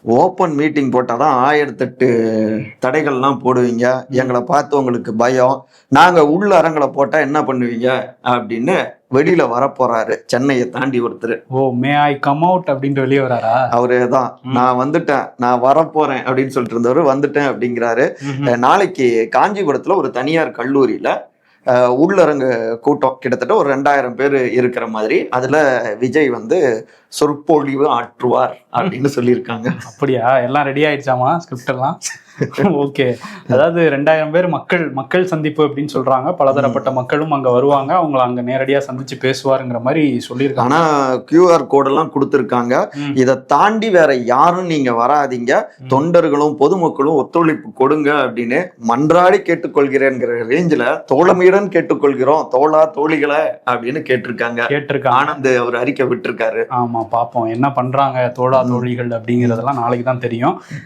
Open meeting போட்டாதான் 1008 தடைகள்லாம் போடுவீங்க. எங்களை பார்த்து உங்களுக்கு பயம். நாங்க உள்ள அரங்களை போட்டா என்ன பண்ணுவீங்க அப்படின்னு வெளியில வரப்போறாரு சென்னையை தாண்டி ஒருத்தர். ஓ, மே ஐ கம் அவுட் அப்படின்ட்டு வெளியே வராரா? அவரே தான், நான் வந்துட்டேன், நான் வரப்போறேன் அப்படின்னு சொல்லிட்டு இருந்தவர் வந்துட்டேன் அப்படிங்கிறாரு. நாளைக்கு காஞ்சிபுரத்துல ஒரு தனியார் கல்லூரியில உள்ளரங்கு கூட்டம் கிட்டத்தட்ட ஒரு 2000 பேர் இருக்கிற மாதிரி, அதுல விஜய் வந்து சொற்பொழிவு ஆற்றுவார் அப்படின்னு சொல்லியிருக்காங்க. அப்படியா? எல்லாம் ரெடி ஆயிடுச்சாமா ஸ்கிரிப்ட் எல்லாம்? ஓகே. அதாவது 2000 பேர் மக்கள் சந்திப்பு அப்படின்னு சொல்றாங்க. பலதரப்பட்ட மக்களும் அங்க வருவாங்க, அவங்களை அங்க நேரடியா சந்திச்சு பேசுவாருங்கிற மாதிரி சொல்லியிருக்காங்க. ஆனா QR கோடெல்லாம் கொடுத்துருக்காங்க. இதை தாண்டி வேற யாரும் நீங்க வராதீங்க, தொண்டர்களும் பொதுமக்களும் ஒத்துழைப்பு கொடுங்க அப்படின்னு மன்றாடி கேட்டுக்கொள்கிறேங்கிற ரேஞ்சில தோழமையுடன் கேட்டுக்கொள்கிறோம் தோழா தோழிகளை அப்படின்னு கேட்டிருக்காங்க. ஆனந்த் அவர் அறிக்கை விட்டுருக்காரு. ஆமா, பாப்போம் என்ன பண்றாங்க தோழா தோழிகள் அப்படிங்கறதெல்லாம் நாளைக்கு தான் தெரியும்.